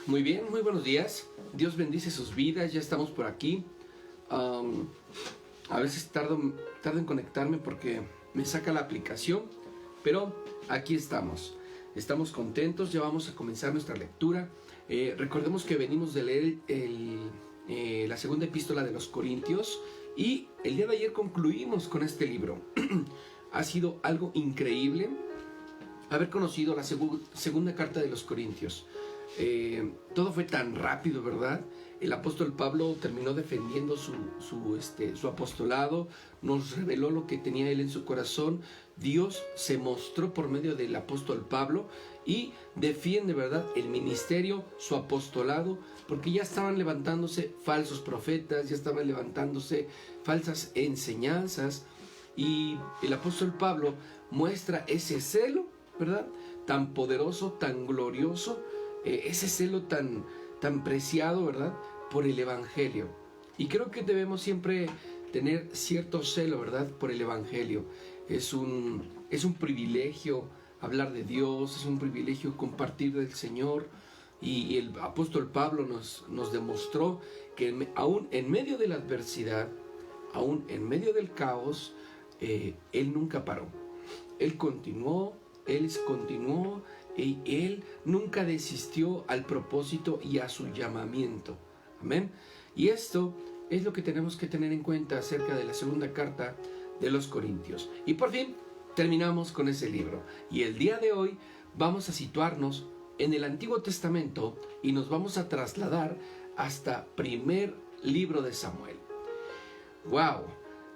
Muy bien, muy buenos días. Dios bendice sus vidas, ya estamos por aquí. A veces tardo en conectarme porque me saca la aplicación, pero aquí estamos. Estamos contentos, ya vamos a comenzar nuestra lectura. Recordemos que venimos de leer la segunda epístola de los Corintios y el día de ayer concluimos con este libro. Ha sido algo increíble haber conocido la segunda carta de los Corintios. Todo fue tan rápido, ¿verdad? El apóstol Pablo terminó defendiendo su apostolado, nos reveló lo que tenía él en su corazón. Dios se mostró por medio del apóstol Pablo y defiende, ¿verdad?, el ministerio, su apostolado, porque ya estaban levantándose falsos profetas, ya estaban levantándose falsas enseñanzas, y el apóstol Pablo muestra ese celo, ¿verdad?, tan poderoso, tan glorioso, ese celo tan preciado, ¿verdad?, por el Evangelio. Y creo que debemos siempre tener cierto celo, ¿verdad?, por el Evangelio. Es un privilegio hablar de Dios, es un privilegio compartir del Señor. Y el apóstol Pablo nos demostró que aún en medio de la adversidad, aún en medio del caos, él nunca paró. Él continuó y él nunca desistió al propósito y a su llamamiento. Amén. Y esto es lo que tenemos que tener en cuenta acerca de la segunda carta de los Corintios. Y por fin terminamos con ese libro. Y el día de hoy vamos a situarnos en el Antiguo Testamento y nos vamos a trasladar hasta primer libro de Samuel. ¡Wow!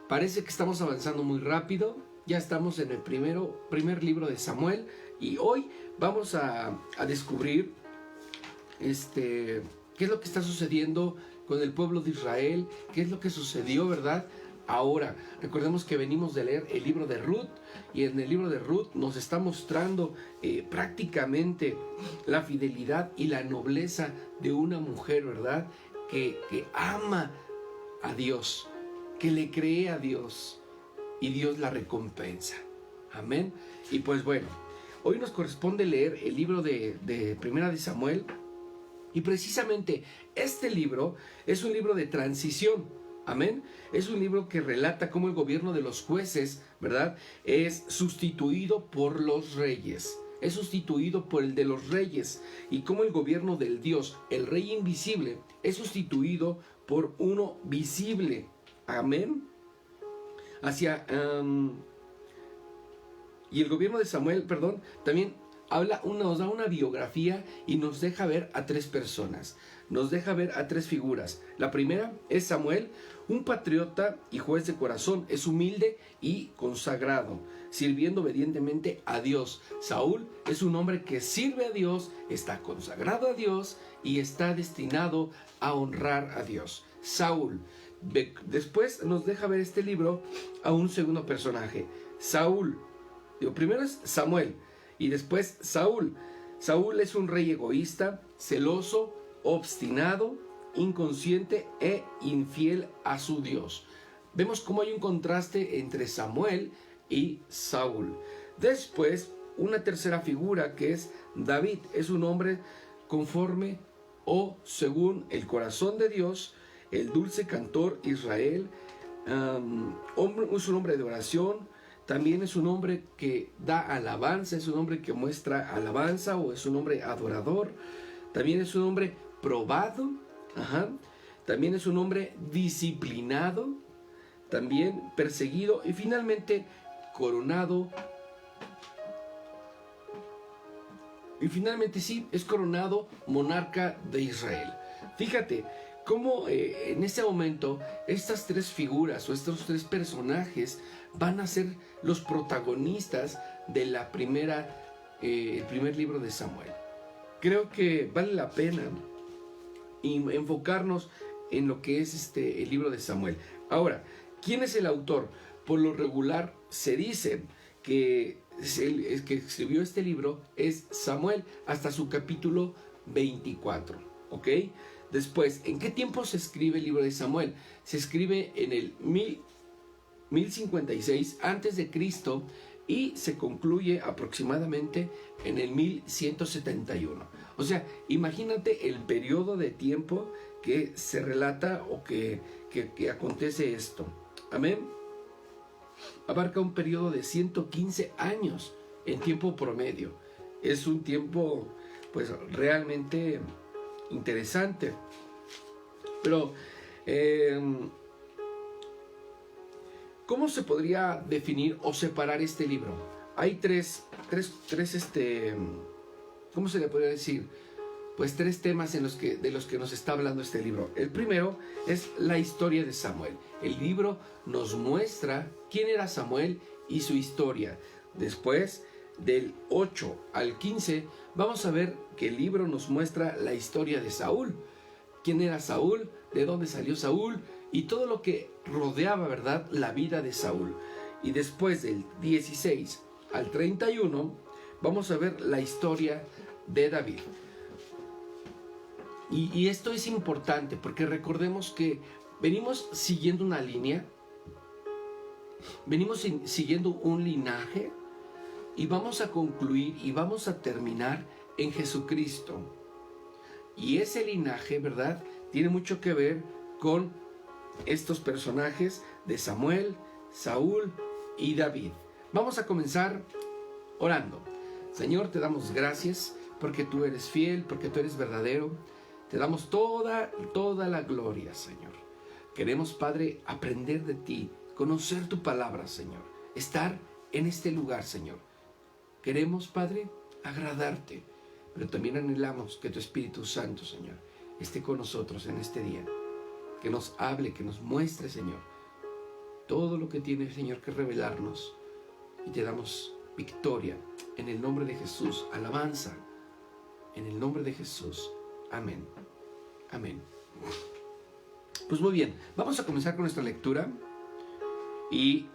Parece que estamos avanzando muy rápido. Ya estamos en el primer libro de Samuel y hoy vamos a descubrir qué es lo que está sucediendo con el pueblo de Israel, qué es lo que sucedió, ¿verdad?, ahora. Recordemos que venimos de leer el libro de Ruth y en el libro de Ruth nos está mostrando prácticamente la fidelidad y la nobleza de una mujer, ¿verdad?, que ama a Dios, que le cree a Dios. Y Dios la recompensa. Amén. Y pues bueno, hoy nos corresponde leer el libro de Primera de Samuel. Y precisamente este libro es un libro de transición. Amén. Es un libro que relata cómo el gobierno de los jueces, ¿verdad?, es sustituido por los reyes. Es sustituido por el de los reyes. Y cómo el gobierno del Dios, el rey invisible, es sustituido por uno visible. Amén. Y el gobierno de Samuel, también nos da una biografía y nos deja ver a tres personas, nos deja ver a tres figuras. La primera es Samuel, un patriota y juez de corazón, es humilde y consagrado, sirviendo obedientemente a Dios. Saúl es un hombre que sirve a Dios, está consagrado a Dios y está destinado a honrar a Dios. Saúl. Después nos deja ver este libro a un segundo personaje, Saúl. Primero es Samuel y después Saúl. Saúl es un rey egoísta, celoso, obstinado, inconsciente e infiel a su Dios. Vemos cómo hay un contraste entre Samuel y Saúl. Después, una tercera figura que es David. Es un hombre conforme o según el corazón de Dios, el dulce cantor Israel. Es un hombre de oración. También es un hombre que da alabanza, es un hombre que muestra alabanza o es un hombre adorador. También es un hombre probado. También es un hombre disciplinado. También perseguido y finalmente coronado. Y finalmente sí, es coronado monarca de Israel. Fíjate cómo en ese momento estas tres figuras o estos tres personajes van a ser los protagonistas de el primer libro de Samuel. Creo que vale la pena enfocarnos en lo que es el libro de Samuel. Ahora, ¿quién es el autor? Por lo regular se dice que el que escribió este libro es Samuel hasta su capítulo 24, ¿ok? Después, ¿en qué tiempo se escribe el libro de Samuel? Se escribe en el 1056 a.C. y se concluye aproximadamente en el 1171. O sea, imagínate el periodo de tiempo que se relata o que acontece esto. Amén. Abarca un periodo de 115 años en tiempo promedio. Es un tiempo pues realmente interesante. Pero ¿cómo se podría definir o separar este libro? Hay tres ¿cómo se le podría decir? Pues tres temas de los que nos está hablando este libro. El primero es la historia de Samuel. El libro nos muestra quién era Samuel y su historia. Después, del 8 al 15, vamos a ver que el libro nos muestra la historia de Saúl. ¿Quién era Saúl? ¿De dónde salió Saúl? Y todo lo que rodeaba, ¿verdad?, la vida de Saúl. Y después del 16 al 31, vamos a ver la historia de David. Y esto es importante porque recordemos que venimos siguiendo una línea, venimos siguiendo un linaje y vamos a concluir y vamos a terminar en Jesucristo. Y ese linaje, ¿verdad?, tiene mucho que ver con estos personajes de Samuel, Saúl y David. Vamos a comenzar orando. Señor, te damos gracias porque tú eres fiel, porque tú eres verdadero. Te damos toda la gloria, Señor. Queremos, Padre, aprender de ti, conocer tu palabra, Señor. Estar en este lugar, Señor. Queremos, Padre, agradarte, pero también anhelamos que tu Espíritu Santo, Señor, esté con nosotros en este día. Que nos hable, que nos muestre, Señor, todo lo que tiene, Señor, que revelarnos. Y te damos victoria en el nombre de Jesús, alabanza en el nombre de Jesús. Amén. Amén. Pues muy bien, vamos a comenzar con nuestra lectura y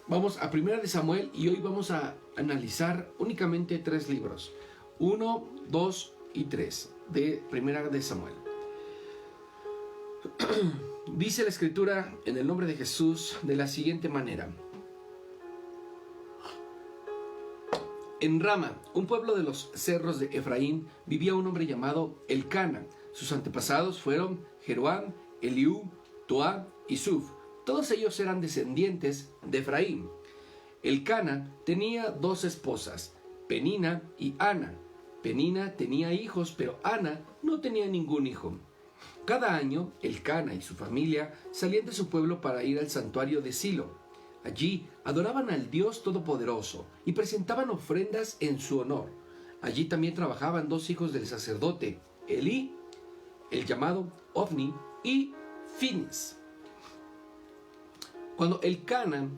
vamos a 1 de Samuel y hoy vamos a analizar únicamente 3 libros, 1, 2 y 3 de 1 de Samuel. Dice la Escritura en el nombre de Jesús de la siguiente manera. En Rama, un pueblo de los cerros de Efraín, vivía un hombre llamado Elcana. Sus antepasados fueron Jeroam, Eliú, Toa y Suf. Todos ellos eran descendientes de Efraín. Elcana tenía 2 esposas, Penina y Ana. Penina tenía hijos, pero Ana no tenía ningún hijo. Cada año, Elcana y su familia salían de su pueblo para ir al santuario de Silo. Allí adoraban al Dios Todopoderoso y presentaban ofrendas en su honor. Allí también trabajaban 2 hijos del sacerdote, Elí, el llamado Ofni, y Finis. Cuando Elcana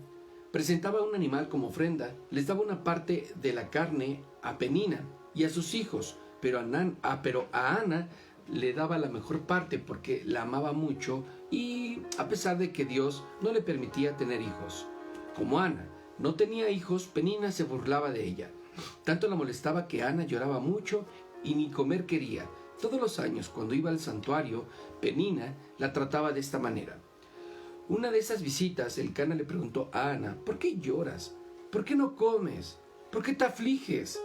presentaba un animal como ofrenda, les daba una parte de la carne a Penina y a sus hijos, pero a Ana le daba la mejor parte porque la amaba mucho y a pesar de que Dios no le permitía tener hijos. Como Ana no tenía hijos, Penina se burlaba de ella. Tanto la molestaba que Ana lloraba mucho y ni comer quería. Todos los años, cuando iba al santuario, Penina la trataba de esta manera. Una de esas visitas, Elcana le preguntó a Ana: ¿por qué lloras? ¿Por qué no comes? ¿Por qué te afliges?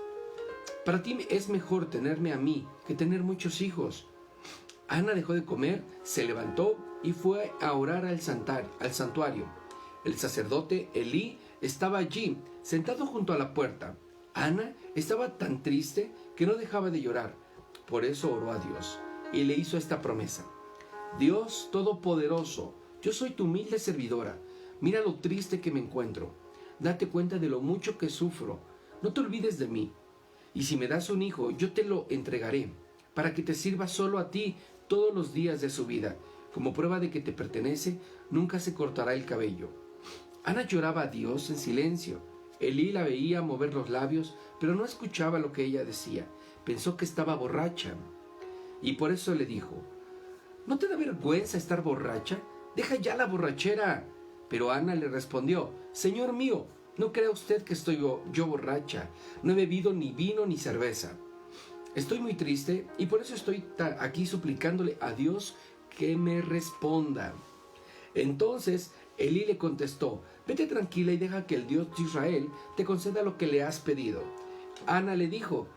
Para ti es mejor tenerme a mí que tener muchos hijos. Ana dejó de comer, se levantó y fue a orar al santuario. El sacerdote Elí estaba allí, sentado junto a la puerta. Ana estaba tan triste que no dejaba de llorar. Por eso oró a Dios y le hizo esta promesa: Dios Todopoderoso, yo soy tu humilde servidora. Mira lo triste que me encuentro. Date cuenta de lo mucho que sufro. No te olvides de mí. Y si me das un hijo, yo te lo entregaré, para que te sirva solo a ti todos los días de su vida. Como prueba de que te pertenece, nunca se cortará el cabello. Ana lloraba a Dios en silencio. Elí la veía mover los labios, pero no escuchaba lo que ella decía. Pensó que estaba borracha y por eso le dijo: ¿no te da vergüenza estar borracha? Deja ya la borrachera. Pero Ana le respondió: Señor mío, no crea usted que estoy yo borracha. No he bebido ni vino ni cerveza. Estoy muy triste y por eso estoy aquí suplicándole a Dios que me responda. Entonces Elí le contestó: vete tranquila y deja que el Dios de Israel te conceda lo que le has pedido. Ana le dijo: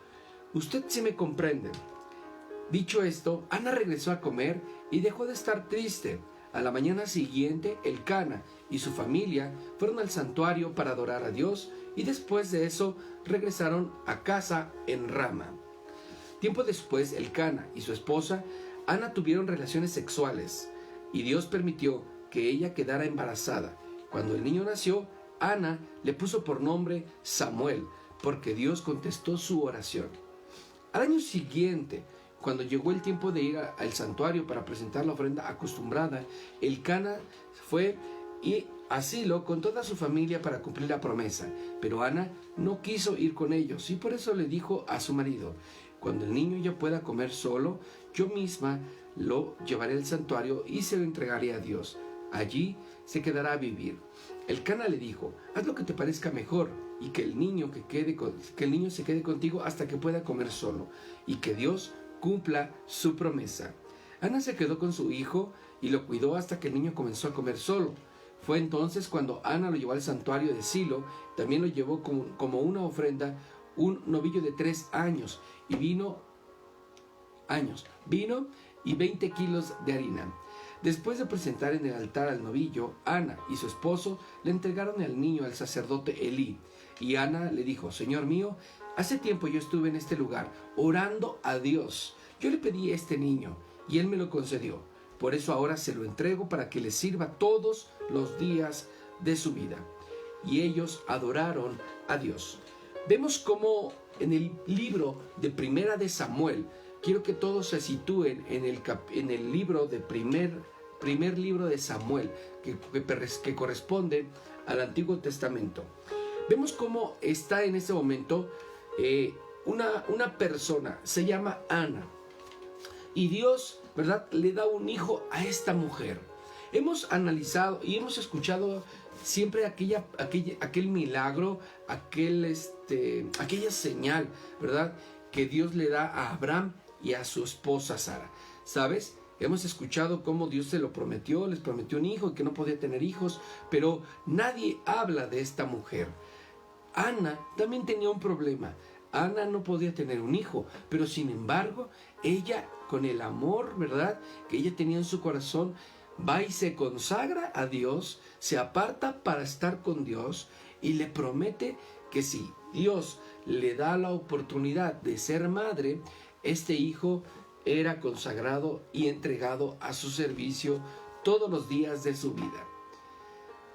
usted sí me comprende. Dicho esto, Ana regresó a comer y dejó de estar triste. A la mañana siguiente, Elcana y su familia fueron al santuario para adorar a Dios y después de eso regresaron a casa en Rama. Tiempo después, Elcana y su esposa Ana tuvieron relaciones sexuales y Dios permitió que ella quedara embarazada. Cuando el niño nació, Ana le puso por nombre Samuel, porque Dios contestó su oración. Al año siguiente, cuando llegó el tiempo de ir al santuario para presentar la ofrenda acostumbrada, Elcana fue a Silo con toda su familia para cumplir la promesa, pero Ana no quiso ir con ellos y por eso le dijo a su marido: cuando el niño ya pueda comer solo, yo misma lo llevaré al santuario y se lo entregaré a Dios. Allí se quedará a vivir. Elcana le dijo: haz lo que te parezca mejor y que el niño se quede contigo hasta que pueda comer solo y que Dios cumpla su promesa. Ana se quedó con su hijo y lo cuidó hasta que el niño comenzó a comer solo. Fue entonces cuando Ana lo llevó al santuario de Silo. También lo llevó como una ofrenda un novillo de 3 años y vino y 20 kilos de harina. Después de presentar en el altar al novillo, Ana y su esposo le entregaron el niño al sacerdote Elí. Y Ana le dijo: Señor mío, hace tiempo yo estuve en este lugar orando a Dios. Yo le pedí a este niño y él me lo concedió. Por eso ahora se lo entrego para que le sirva todos los días de su vida. Y ellos adoraron a Dios. Vemos cómo en el libro de Primera de Samuel, quiero que todos se sitúen en el libro de primer libro de Samuel, que corresponde al Antiguo Testamento. Vemos cómo está en ese momento una persona, se llama Ana, y Dios, ¿verdad?, le da un hijo a esta mujer. Hemos analizado y hemos escuchado siempre aquel milagro, aquella señal, ¿verdad?, que Dios le da a Abraham y a su esposa Sara. ¿Sabes? Hemos escuchado cómo Dios se lo prometió, les prometió un hijo y que no podía tener hijos, pero nadie habla de esta mujer. Ana también tenía un problema. Ana no podía tener un hijo, pero sin embargo, ella, con el amor, ¿verdad?, que ella tenía en su corazón, va y se consagra a Dios, se aparta para estar con Dios y le promete que si Dios le da la oportunidad de ser madre, este hijo era consagrado y entregado a su servicio todos los días de su vida.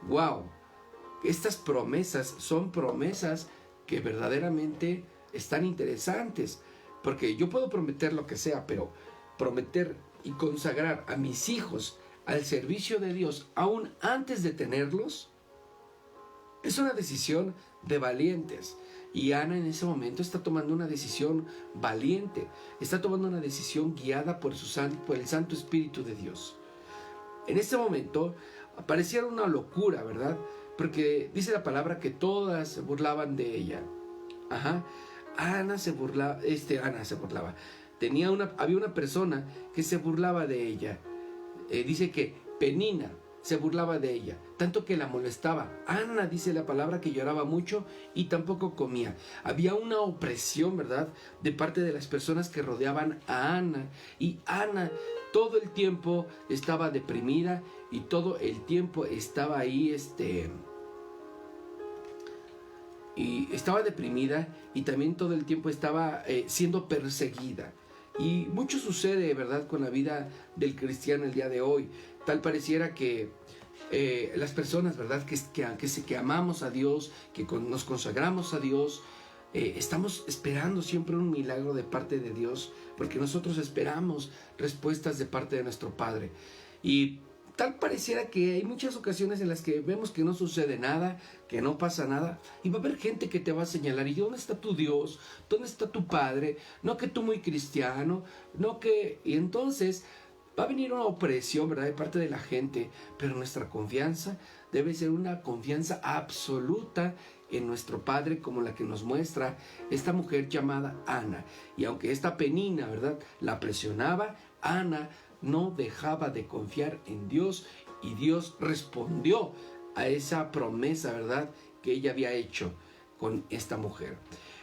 ¡Wow! Estas promesas son promesas que verdaderamente están interesantes, porque yo puedo prometer lo que sea, pero prometer y consagrar a mis hijos al servicio de Dios aún antes de tenerlos es una decisión de valientes. Y Ana en ese momento está tomando una decisión valiente, está tomando una decisión guiada por el Santo Espíritu de Dios. En ese momento pareciera una locura, ¿verdad? Porque dice la palabra que todas se burlaban de ella. Ana se burlaba. Había una persona que se burlaba de ella. Dice que Penina se burlaba de ella, tanto que la molestaba. Ana, dice la palabra, que lloraba mucho y tampoco comía. Había una opresión, ¿verdad?, de parte de las personas que rodeaban a Ana. Y Ana todo el tiempo estaba deprimida y todo el tiempo estaba ahí, y estaba deprimida y también todo el tiempo estaba siendo perseguida. Y mucho sucede, ¿verdad?, con la vida del cristiano el día de hoy. Tal pareciera que las personas, ¿verdad?, que amamos a Dios, que nos consagramos a Dios, estamos esperando siempre un milagro de parte de Dios, porque nosotros esperamos respuestas de parte de nuestro Padre. Y tal pareciera que hay muchas ocasiones en las que vemos que no sucede nada, que no pasa nada, y va a haber gente que te va a señalar: ¿y dónde está tu Dios? ¿Dónde está tu Padre? No que tú muy cristiano, no que... Y entonces va a venir una opresión, ¿verdad?, de parte de la gente, pero nuestra confianza debe ser una confianza absoluta en nuestro Padre, como la que nos muestra esta mujer llamada Ana. Y aunque esta Penina, ¿verdad?, la presionaba, Ana no dejaba de confiar en Dios y Dios respondió a esa promesa, ¿verdad?, que ella había hecho con esta mujer.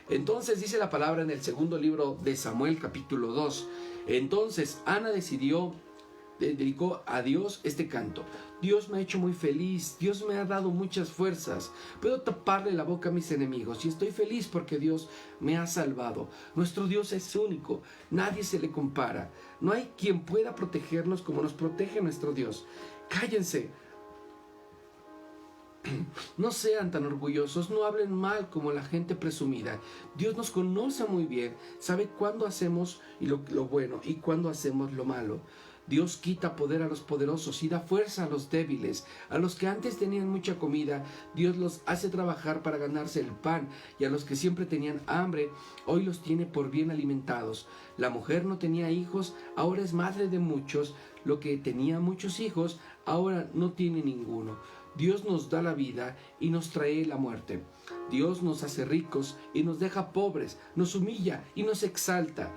Entonces dice la palabra en el segundo libro de Samuel, capítulo 2. Entonces Ana dedicó a Dios este canto. Dios me ha hecho muy feliz, Dios me ha dado muchas fuerzas, puedo taparle la boca a mis enemigos y estoy feliz porque Dios me ha salvado. Nuestro Dios es único, nadie se le compara, no hay quien pueda protegernos como nos protege nuestro Dios. Cállense, no sean tan orgullosos, no hablen mal como la gente presumida. Dios nos conoce muy bien, sabe cuándo hacemos lo bueno y cuándo hacemos lo malo. Dios quita poder a los poderosos y da fuerza a los débiles. A los que antes tenían mucha comida, Dios los hace trabajar para ganarse el pan. Y a los que siempre tenían hambre, hoy los tiene por bien alimentados. La mujer no tenía hijos, ahora es madre de muchos. Lo que tenía muchos hijos, ahora no tiene ninguno. Dios nos da la vida y nos trae la muerte. Dios nos hace ricos y nos deja pobres, nos humilla y nos exalta.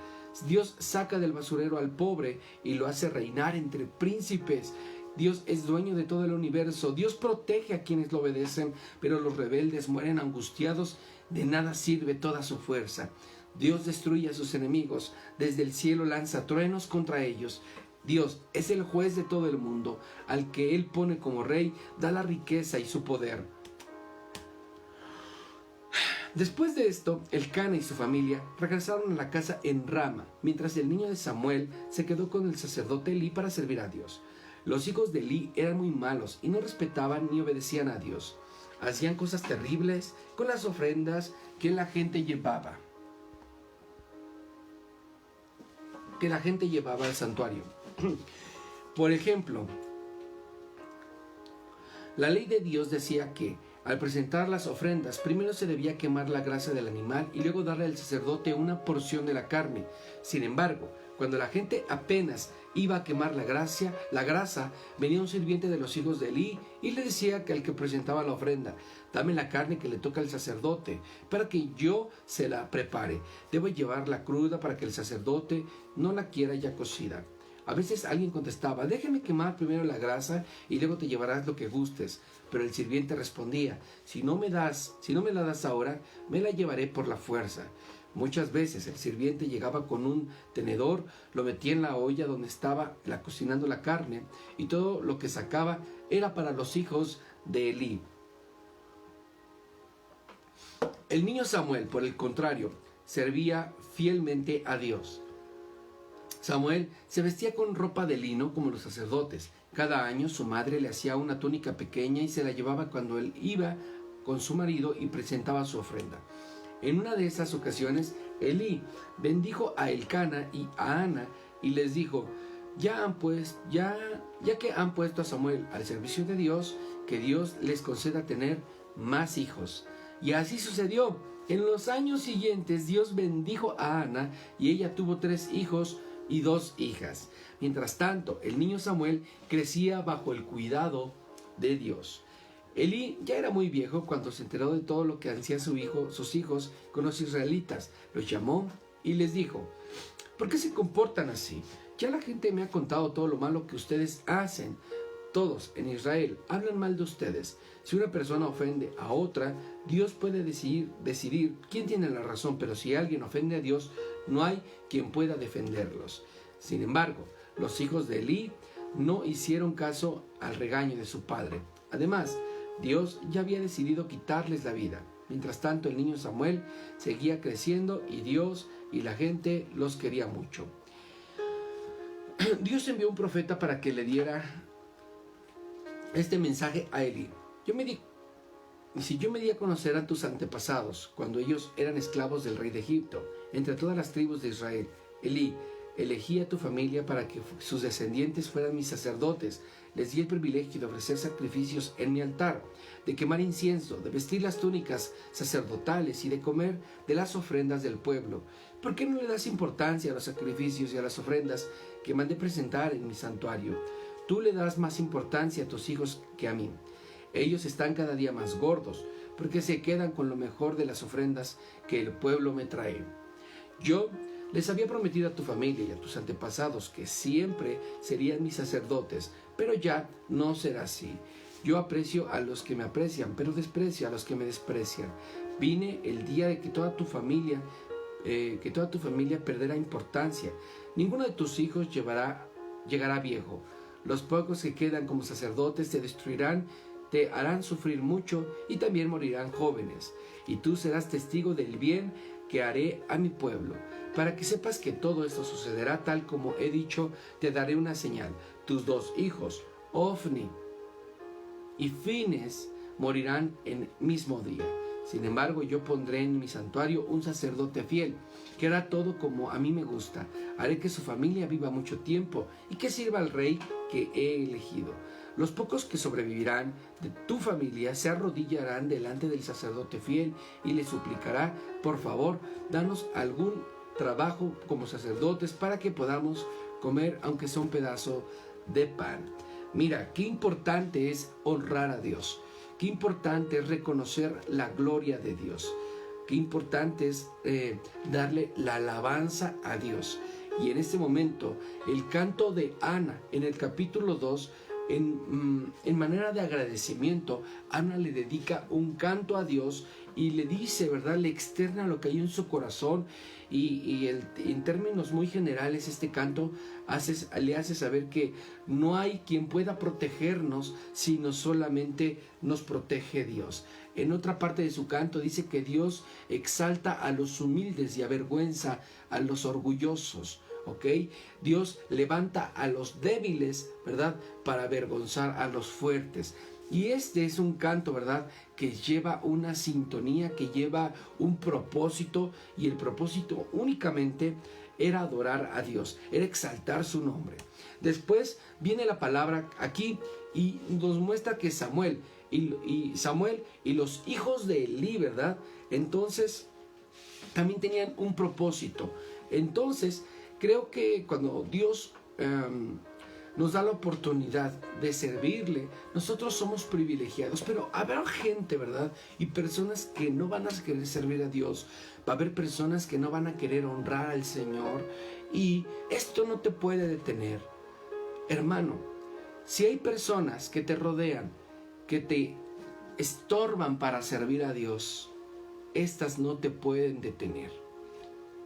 Dios saca del basurero al pobre y lo hace reinar entre príncipes. Dios es dueño de todo el universo. Dios protege a quienes lo obedecen, pero los rebeldes mueren angustiados. De nada sirve toda su fuerza. Dios destruye a sus enemigos. Desde el cielo lanza truenos contra ellos. Dios es el juez de todo el mundo. Al que Él pone como rey, da la riqueza y su poder. Después de esto, Elcana y su familia regresaron a la casa en Rama, mientras el niño de Samuel se quedó con el sacerdote Elí para servir a Dios. Los hijos de Elí eran muy malos y no respetaban ni obedecían a Dios. Hacían cosas terribles con las ofrendas que la gente llevaba. Al santuario. Por ejemplo, la ley de Dios decía que al presentar las ofrendas, primero se debía quemar la grasa del animal y luego darle al sacerdote una porción de la carne. Sin embargo, cuando la gente apenas iba a quemar la grasa, venía un sirviente de los hijos de Elí y le decía que al que presentaba la ofrenda: dame la carne que le toca al sacerdote para que yo se la prepare. Debo llevarla cruda para que el sacerdote no la quiera ya cocida. A veces alguien contestaba: déjeme quemar primero la grasa y luego te llevarás lo que gustes. Pero el sirviente respondía: si no me la das ahora, me la llevaré por la fuerza. Muchas veces el sirviente llegaba con un tenedor, lo metía en la olla donde estaba cocinando la carne, y todo lo que sacaba era para los hijos de Elí. El niño Samuel, por el contrario, servía fielmente a Dios. Samuel se vestía con ropa de lino como los sacerdotes. Cada año su madre le hacía una túnica pequeña y se la llevaba cuando él iba con su marido y presentaba su ofrenda. En una de esas ocasiones, Elí bendijo a Elcana y a Ana y les dijo: ya que han puesto a Samuel al servicio de Dios, que Dios les conceda tener más hijos. Y así sucedió. En los años siguientes, Dios bendijo a Ana y ella tuvo 3 hijos y 2 hijas. Mientras tanto, el niño Samuel crecía bajo el cuidado de Dios. Elí ya era muy viejo cuando se enteró de todo lo que hacían sus hijos con los israelitas. Los llamó y les dijo: ¿por qué se comportan así? Ya la gente me ha contado todo lo malo que ustedes hacen. Todos en Israel hablan mal de ustedes. Si una persona ofende a otra, Dios puede decidir quién tiene la razón, pero si alguien ofende a Dios, no hay quien pueda defenderlos. Sin embargo, los hijos de Elí no hicieron caso al regaño de su padre. Además, Dios ya había decidido quitarles la vida. Mientras tanto, el niño Samuel seguía creciendo y Dios y la gente los quería mucho. Dios envió un profeta para que le diera este mensaje a Elí: yo me di a conocer a tus antepasados cuando ellos eran esclavos del rey de Egipto, entre todas las tribus de Israel. Elí, elegí a tu familia para que sus descendientes fueran mis sacerdotes. Les di el privilegio de ofrecer sacrificios en mi altar, de quemar incienso, de vestir las túnicas sacerdotales y de comer de las ofrendas del pueblo. ¿Por qué no le das importancia a los sacrificios y a las ofrendas que mandé presentar en mi santuario? Tú le das más importancia a tus hijos que a mí. Ellos están cada día más gordos, porque se quedan con lo mejor de las ofrendas que el pueblo me trae. Yo Les había prometido a tu familia y a tus antepasados que siempre serían mis sacerdotes, pero ya no será así. Yo aprecio a los que me aprecian, pero desprecio a los que me desprecian. Vine el día de que toda tu familia perderá importancia. Ninguno de tus hijos llegará viejo. Los pocos que quedan como sacerdotes te destruirán, te harán sufrir mucho y también morirán jóvenes. Y tú serás testigo del bien que haré a mi pueblo. Para que sepas que todo esto sucederá tal como he dicho, te daré una señal. Tus 2 hijos, Ofni y Fines, morirán en mismo día. Sin embargo, yo pondré en mi santuario un sacerdote fiel, que hará todo como a mí me gusta. Haré que su familia viva mucho tiempo y que sirva al rey que he elegido. Los pocos que sobrevivirán de tu familia se arrodillarán delante del sacerdote fiel y le suplicará: por favor, danos algún trabajo como sacerdotes para que podamos comer, aunque sea un pedazo de pan. Mira, qué importante es honrar a Dios. Qué importante es reconocer la gloria de Dios. Qué importante es darle la alabanza a Dios. Y en este momento, el canto de Ana en el capítulo 2, en manera de agradecimiento, Ana le dedica un canto a Dios y le dice, ¿verdad? Le externa lo que hay en su corazón y en términos muy generales este canto le hace saber que no hay quien pueda protegernos sino solamente nos protege Dios. En otra parte de su canto dice que Dios exalta a los humildes y avergüenza a los orgullosos. ¿Ok? Dios levanta a los débiles, ¿verdad? Para avergonzar a los fuertes. Y este es un canto, ¿verdad? Que lleva una sintonía, que lleva un propósito, y el propósito únicamente era adorar a Dios, era exaltar su nombre. Después viene la palabra aquí y nos muestra que Samuel y los hijos de Elí, ¿verdad? Entonces también tenían un propósito. Entonces creo que cuando Dios nos da la oportunidad de servirle, nosotros somos privilegiados, pero habrá gente, ¿verdad? Y personas que no van a querer servir a Dios, va a haber personas que no van a querer honrar al Señor, y esto no te puede detener. Hermano, si hay personas que te rodean, que te estorban para servir a Dios, estas no te pueden detener.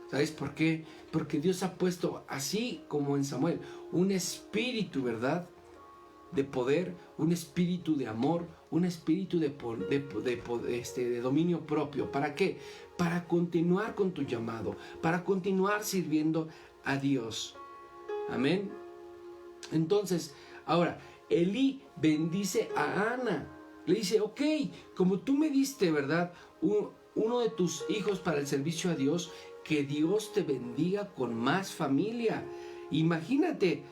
¿Sabes por qué? Porque Dios ha puesto, así como en Samuel, un espíritu, ¿verdad?, de poder, un espíritu de amor, un espíritu de dominio propio. ¿Para qué? Para continuar con tu llamado, para continuar sirviendo a Dios. Amén. Entonces, ahora, Elí bendice a Ana. Le dice, ok, como tú me diste, ¿verdad?, uno de tus hijos para el servicio a Dios, que Dios te bendiga con más familia. Imagínate,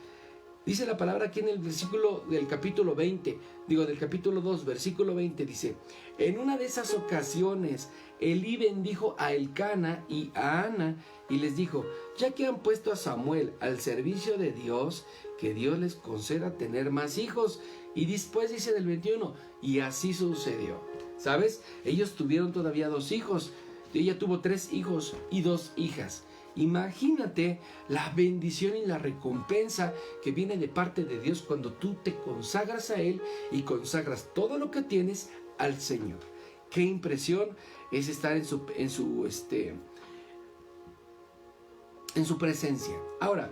dice la palabra aquí en el versículo del capítulo 2, versículo 20, dice: en una de esas ocasiones, Elí bendijo a Elcana y a Ana y les dijo: ya que han puesto a Samuel al servicio de Dios, que Dios les conceda tener más hijos. Y después dice del 21, y así sucedió. ¿Sabes? Ellos tuvieron todavía 2 hijos. Ella tuvo 3 hijos y 2 hijas. Imagínate la bendición y la recompensa que viene de parte de Dios cuando tú te consagras a Él y consagras todo lo que tienes al Señor. Qué impresión es estar en su presencia. Ahora,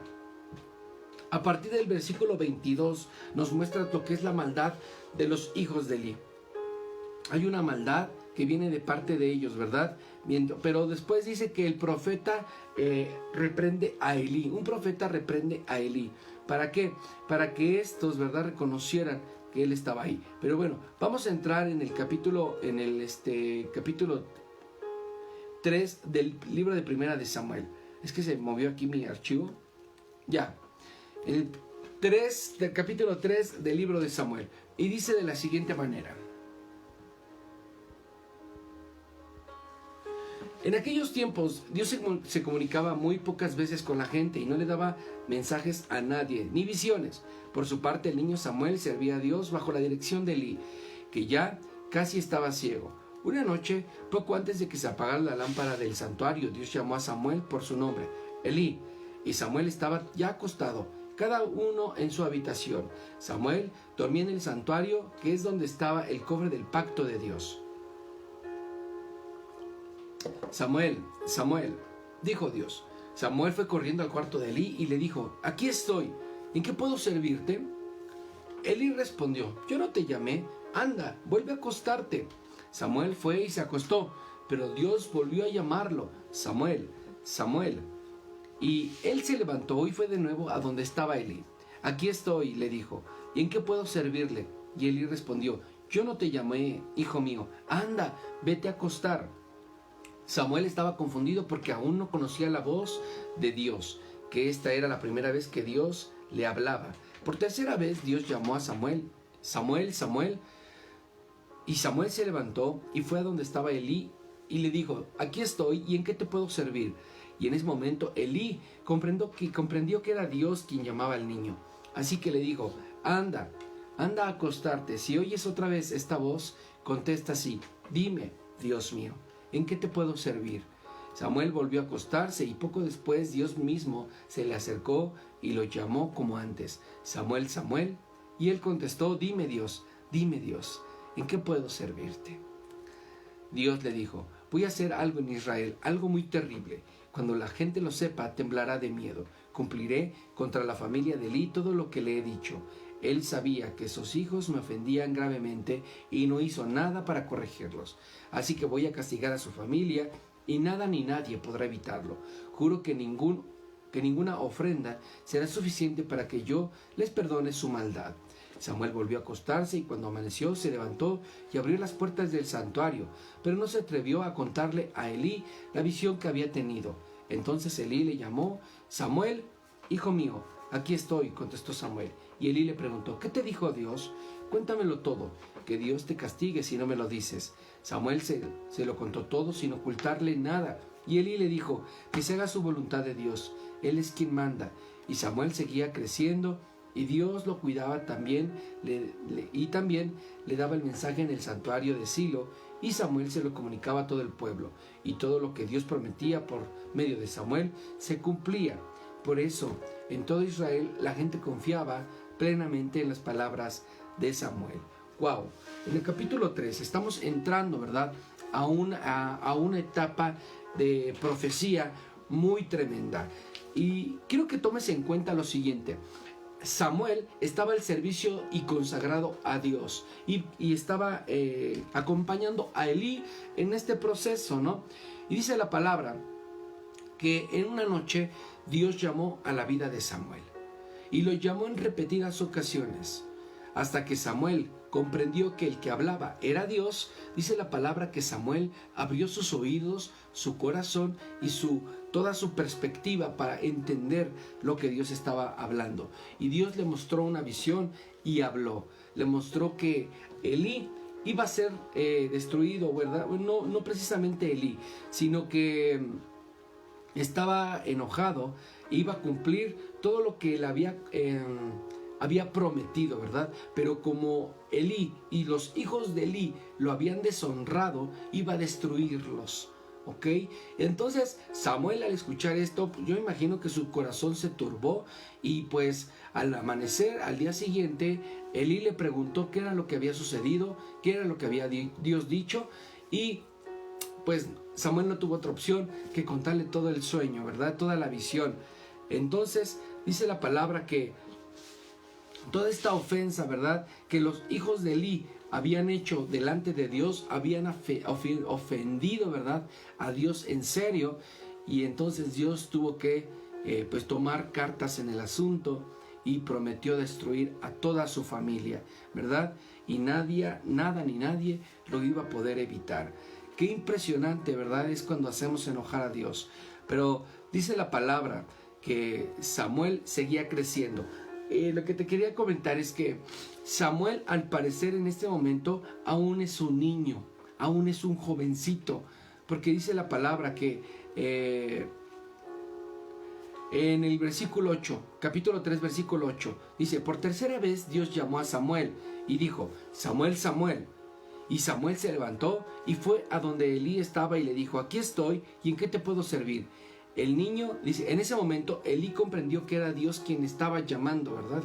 a partir del versículo 22 nos muestra lo que es la maldad de los hijos de Elí. Hay una maldad que viene de parte de ellos, ¿verdad? Pero después dice que el profeta reprende a Elí. Un profeta reprende a Elí. ¿Para qué? Para que estos, ¿verdad?, reconocieran que él estaba ahí. Pero bueno, vamos a entrar en el capítulo 3 del libro de Primera de Samuel. Es que se movió aquí mi archivo. Ya. El capítulo 3 del libro de Samuel. Y dice de la siguiente manera: en aquellos tiempos, Dios se comunicaba muy pocas veces con la gente y no le daba mensajes a nadie, ni visiones. Por su parte, el niño Samuel servía a Dios bajo la dirección de Elí, que ya casi estaba ciego. Una noche, poco antes de que se apagara la lámpara del santuario, Dios llamó a Samuel por su nombre. Elí. Y Samuel estaba ya acostado, cada uno en su habitación. Samuel dormía en el santuario, que es donde estaba el cofre del pacto de Dios. Samuel, Samuel, dijo Dios. Samuel fue corriendo al cuarto de Elí y le dijo, aquí estoy, ¿en qué puedo servirte? Elí respondió, yo no te llamé, anda, vuelve a acostarte. Samuel fue y se acostó, pero Dios volvió a llamarlo, Samuel, Samuel. Y él se levantó y fue de nuevo a donde estaba Elí. Aquí estoy, le dijo, ¿y en qué puedo servirle? Y Elí respondió, yo no te llamé, hijo mío, anda, vete a acostar. Samuel estaba confundido porque aún no conocía la voz de Dios, que esta era la primera vez que Dios le hablaba. Por tercera vez Dios llamó a Samuel, Samuel, Samuel. Y Samuel se levantó y fue a donde estaba Elí y le dijo, aquí estoy, ¿y en qué te puedo servir? Y en ese momento Elí comprendió que era Dios quien llamaba al niño. Así que le dijo, anda a acostarte. Si oyes otra vez esta voz, contesta así, dime, Dios mío, ¿en qué te puedo servir? Samuel volvió a acostarse y poco después Dios mismo se le acercó y lo llamó como antes, Samuel, Samuel. Y él contestó, dime Dios, ¿en qué puedo servirte? Dios le dijo, voy a hacer algo en Israel, algo muy terrible. Cuando la gente lo sepa, temblará de miedo. Cumpliré contra la familia de Elí todo lo que le he dicho. Él sabía que sus hijos me ofendían gravemente y no hizo nada para corregirlos. Así que voy a castigar a su familia y nada ni nadie podrá evitarlo. Juro que ninguna ofrenda será suficiente para que yo les perdone su maldad. Samuel volvió a acostarse y cuando amaneció se levantó y abrió las puertas del santuario, pero no se atrevió a contarle a Elí la visión que había tenido. Entonces Elí le llamó, Samuel, hijo mío, aquí estoy, contestó Samuel. Y Elí le preguntó, ¿qué te dijo Dios? Cuéntamelo todo, que Dios te castigue si no me lo dices. Samuel se lo contó todo sin ocultarle nada. Y Elí le dijo, que se haga su voluntad de Dios, Él es quien manda. Y Samuel seguía creciendo y Dios lo cuidaba también, también le daba el mensaje en el santuario de Silo, y Samuel se lo comunicaba a todo el pueblo, y todo lo que Dios prometía por medio de Samuel se cumplía. Por eso, en todo Israel, la gente confiaba plenamente en las palabras de Samuel. ¡Wow! En el capítulo 3 estamos entrando, ¿verdad?, a una etapa de profecía muy tremenda. Y quiero que tomes en cuenta lo siguiente. Samuel estaba al servicio y consagrado a Dios y estaba acompañando a Elí en este proceso, ¿no? Y dice la palabra que en una noche Dios llamó a la vida de Samuel y lo llamó en repetidas ocasiones hasta que Samuel comprendió que el que hablaba era Dios. Dice la palabra que Samuel abrió sus oídos, su corazón y toda su perspectiva para entender lo que Dios estaba hablando. Y Dios le mostró una visión y habló. Le mostró que Elí iba a ser destruido, ¿verdad? No precisamente Elí, sino que estaba enojado, iba a cumplir todo lo que él había prometido, ¿verdad? Pero como Elí y los hijos de Elí lo habían deshonrado, iba a destruirlos, ¿ok? Entonces Samuel, al escuchar esto, yo imagino que su corazón se turbó y pues al amanecer, al día siguiente, Elí le preguntó qué era lo que había sucedido, qué era lo que había Dios dicho, y pues Samuel no tuvo otra opción que contarle todo el sueño, ¿verdad? Toda la visión. Entonces dice la palabra que toda esta ofensa, ¿verdad?, que los hijos de Elí habían hecho delante de Dios, habían ofendido, ¿verdad?, a Dios en serio. Y entonces Dios tuvo que pues tomar cartas en el asunto y prometió destruir a toda su familia, ¿verdad? Y nada ni nadie lo iba a poder evitar. Qué impresionante, ¿verdad?, es cuando hacemos enojar a Dios. Pero dice la palabra que Samuel seguía creciendo. Lo que te quería comentar es que Samuel, al parecer en este momento, aún es un niño, aún es un jovencito, porque dice la palabra que en el versículo 8, capítulo 3, versículo 8, dice, por tercera vez Dios llamó a Samuel y dijo, Samuel, Samuel. Y Samuel se levantó y fue a donde Elí estaba y le dijo, aquí estoy, ¿y en qué te puedo servir? El niño, dice, en ese momento Elí comprendió que era Dios quien estaba llamando, ¿verdad?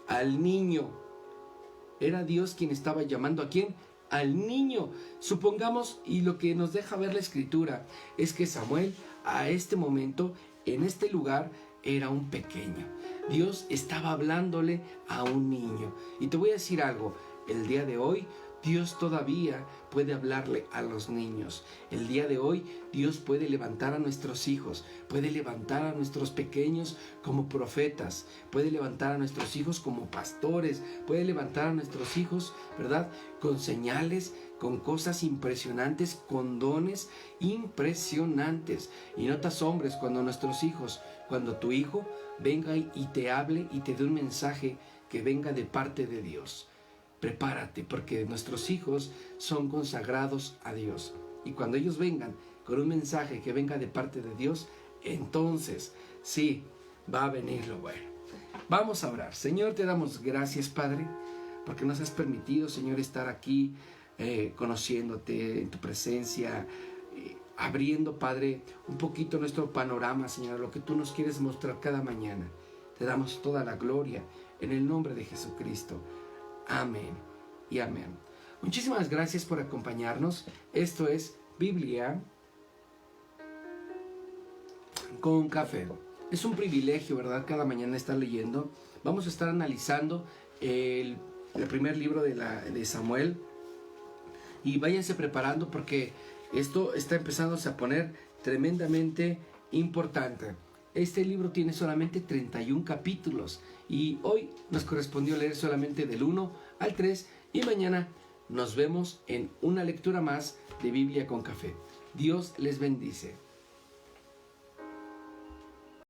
Al niño. Era Dios quien estaba llamando. ¿A quién? Al niño. Supongamos, y lo que nos deja ver la escritura, es que Samuel a este momento, en este lugar, era un pequeño. Dios estaba hablándole a un niño. Y te voy a decir algo, el día de hoy Dios todavía puede hablarle a los niños. El día de hoy Dios puede levantar a nuestros hijos, puede levantar a nuestros pequeños como profetas, puede levantar a nuestros hijos como pastores, puede levantar a nuestros hijos, ¿verdad? Con señales, con cosas impresionantes, con dones impresionantes. Y no te asombres cuando nuestros hijos, cuando tu hijo venga y te hable y te dé un mensaje que venga de parte de Dios. Prepárate, porque nuestros hijos son consagrados a Dios. Y cuando ellos vengan con un mensaje que venga de parte de Dios, entonces sí, va a venir lo bueno. Vamos a orar. Señor, te damos gracias, Padre, porque nos has permitido, Señor, estar aquí conociéndote en tu presencia, abriendo, Padre, un poquito nuestro panorama, Señor, lo que tú nos quieres mostrar cada mañana. Te damos toda la gloria en el nombre de Jesucristo. Amén y amén. Muchísimas gracias por acompañarnos. Esto es Biblia con café. Es un privilegio, ¿verdad? Cada mañana estar leyendo. Vamos a estar analizando el primer libro de Samuel. Y váyanse preparando porque esto está empezándose a poner tremendamente importante. Este libro tiene solamente 31 capítulos y hoy nos correspondió leer solamente del 1 al 3 y mañana nos vemos en una lectura más de Biblia con café. Dios les bendice.